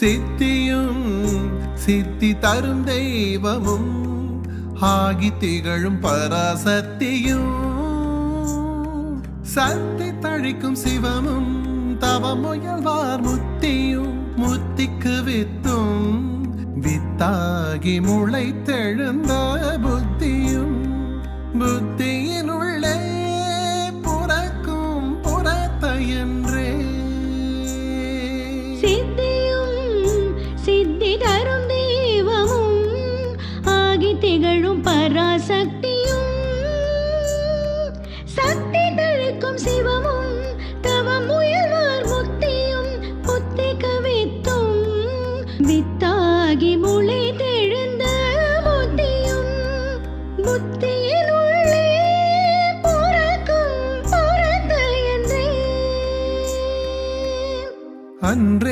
சித்தியும் சித்தி தரும் தெய்வமும் ஆகி திகழும் பராசக்தியும் சக்தி தழிக்கும் சிவமும் தவமுயல்வார் முத்தியும் முத்திக்கு வித்தும் வித்தாகி முளைத்தெழுந்த புத்தியும் புத்தியினுள்ளே புறக்கும் புறத்தையன்றே சித்தி தரும் தெய்வமும் ஆகி திகழும் பராசக்தியும் சக்தி தழிக்கும் சிவமும் தவம் முயல்வார் முக்தியும் புத்திக்கு வித்தும் வித்தாகி முளை தெழுந்த புத்தியும் புத்தியின் உள்ளே புறக்கும் புறத்தையன்றே அன்றே